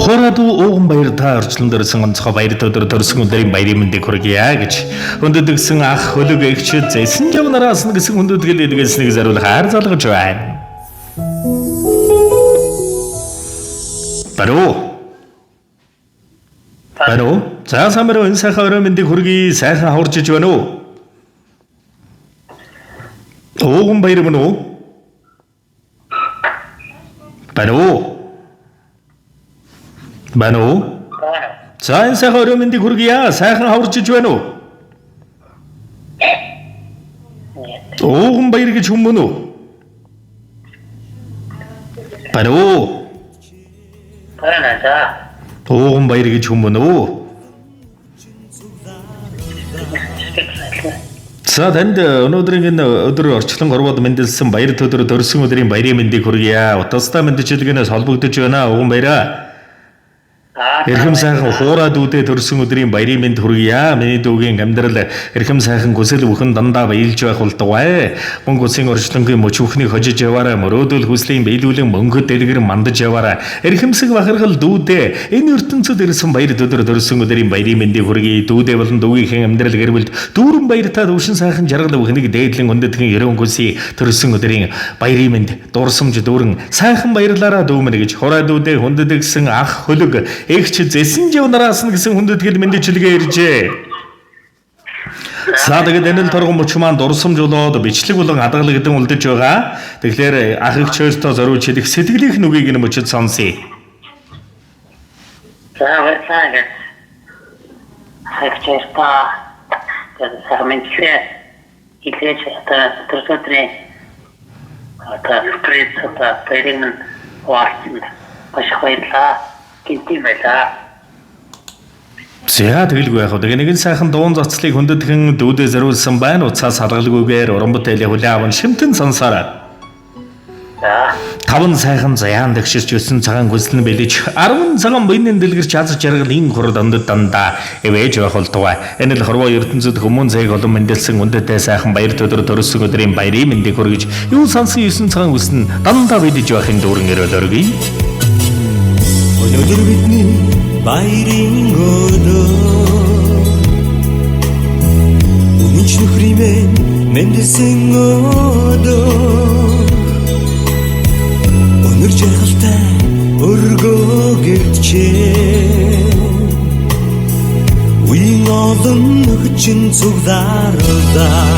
Хоороо ууган баяр та орчлон дөрсөн онцгой баяр төдөр төрсөн өдрийн баярын мэндийг хүргье гэж хүндэтгсэн ах хөлөг эгчд зэсэн жавнараас нь гэсэн хүндэтгэл илгээснийг зариулах хайр залгаж байна. Баруу. За самар энэ сайхан орой мэндийг хүргье. Сайхан хурж иж байна уу? Ууган баяр мөн үү? Бану. За энэ сайхан орой мэндийг хүргье. Сайхан хурж иж байна уу? Ууган баяр гэж хүмүүс үү? Бану. Ууган баяр гэж хүмүүс үү? За танд өнөөдрийн энэ өдөр орчлон горвоод мэндэлсэн баяр төдөр төрсөн өдрийн баярын мэндийг хүргье. Утастай мэдчилгээнээс холбогдож байна. Ууган баяраа. Эрхэм сайхан хуурай дүүдээ төрсөн өдрийн баярын мэнд хүргье. Миний дүүгийн амьдрал эрхэм сайхан хүсэл бүхэн дандаа баялж байх болтугай. Мөнгө үсгийн орчлонгийн мөч бүхнийг хожиж яваарай. Мөрөөдөл хүслийн биелүүлэн мөнгөд дэлгэр мандаж яваарай. Эрхэмсэг бахархал дүүдээ энэ ертөнцид ирсэн баяр төдөр төрсөн өдрийн баярын мэндийг хүргье. Дүүдээ болон дүүгийнхээ амьдрал гэрвэлд дүүрэн баяртай төвшин сайхан жаргал бүхнийг дээдлэн өндөдгөн ерөн хүсий төрсөн өдрийн баярын мэнд дурсамж дүүрэн сайхан баярлаараа дүүмэнэ гэж хуурай дүүдээ хүндэтгсэн ах хөлөг эгч зэсэн жавнараас нь гэсэн хүндэтгэл мэдчилгээ иржээ. За тэгээд энэ л торгон мөч маань дурсамж болоод бичлэг болон хадгалагдсан үлдэж байгаа. Тэгэхээр ах эгч хоёртоо зориулж хэлэх сэтгэлийнх нүгийг нь мөчөд сонсъё. За баярлалаа. Хагчаартаа сармэнчээ илээж төрсөтрээ та тэрийн варцэн башхайлаа гинти байла. За тэгэлгүй яг хөө нэгэн сайхан дуун цацлыг хүндэтгэн дүүдээ зориулсан байна. Уцаас харгалгүйгээр уран бүтээлийн хүлээн аван шимтэн сонсоорой. За 5 сайхан заяан дэгширч өссөн цагаан хүслэн бэлэж 10 цагаан буйнын дэлгэрч аз жаргал ин хурд ондод дандаа эвэж байх болтугай. Энэ л хорвоо ертөнцид хүмүүн зээг олон мэндэлсэн үндэтэй сайхан баяр төдөр төрсөн өдрийн баярын мэндийг хүргэж юу сансан 9 цагаан хүслэн дандаа бэлэж байхын дүүрэн өрөөл өргөе. Өнөөдөр бидний баярын өдөр Үнэнч нөхриймэн мэндэлсэн өдөр Өнөр жаргалтай өргөө гэрчээ Үеийн олон нөхчин цуглаардаа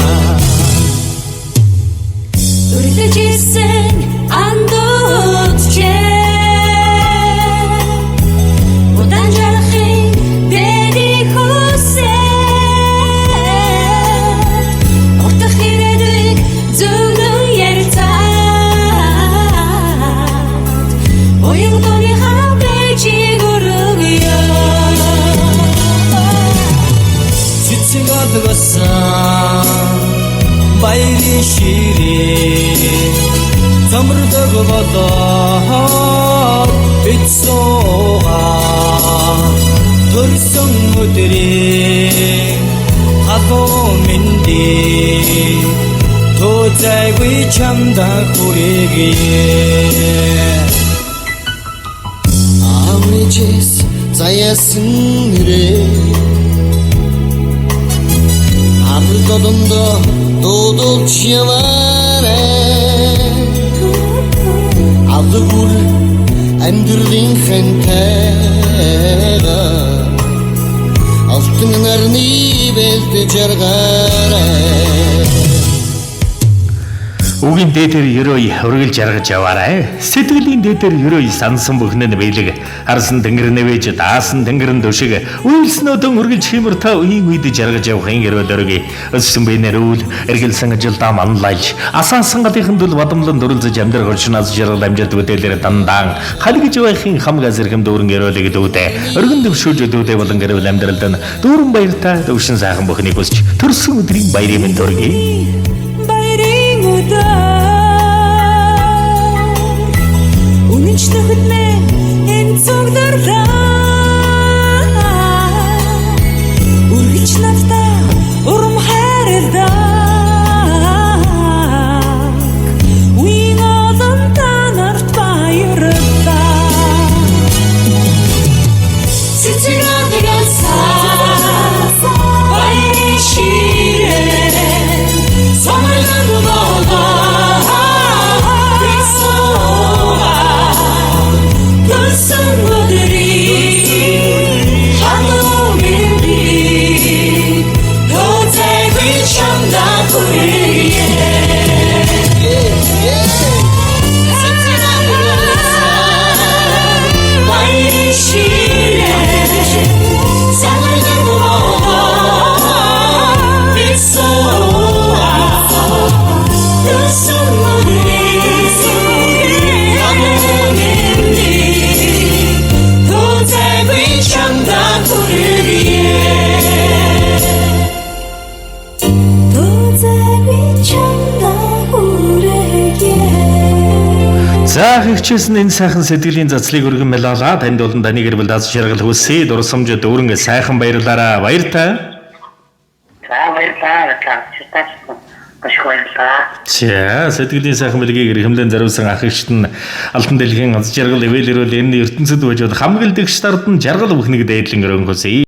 Үрдэж ирсэн андуутчээ Баярын ширээ замрдаг болоо бицсоо төрсөн өдрийн хатуу мэндий тозайгүй чамда хүрээгээ амричэс заяасан нэрээ Амрдодондо дуудуулж яваарай Авдагүр амьдралын хэнтэйга Алтын нарны бэлдэж жаргаарай Үгийн дээдэр ерөөй өргөл жаргаж яваарай. Сэтгэлийн дээдэр ерөөй сансан бүхнэн бэлэг харсан тэнгэр нэвэж даасан тэнгэрэн дөшиг үйлснөдөн өргөл чимэр та үеийн үед жаргаж явахын ерөөл өргөе. Өссөн бэнэрүүл эргэлсэн ажилдаа манлайж асаасан гадынхан дул бадамлан дөрөлзөж амьдрах орчноос жаргал амжилт бүтээлэр дандаан халигж байхын хамгаас эрхэм дүүрэн ерөөлөг дүүдэ. Өргөн дэвшүүлж дүүдэ болон гэрэл амьдралд нь дүүрэн баяртай төвшин сайхан бүхнийг хүсч төрсөн өдрийн баярын мэнд хүргэе. Үнэнч нөхөдмэн энэ цогдорлаа Үргэж надтай урам хайрлаа Үеийн олон та нарт баярлаа ах ихчээс нь энэ сайхан сэтгэлийн зацлыг өргөн мэлалаа. Танд болон таны гэр бүл даз жаргал хүсье. Дурсамжид өөрөнгө сайхан баярлаарай. Баяр та. За баярлалаа. Чутаач маш их баярлалаа. За сэтгэлийн сайхан бэлгийг эрхэмлэн зариусан ах ихчт нь алтан дэлхийн аз жаргал эвэлэрүүл энэ ертөнцид байж хамгийн дэгш тард нь жаргал бүхнийг дээдлэн өргөн хүсье.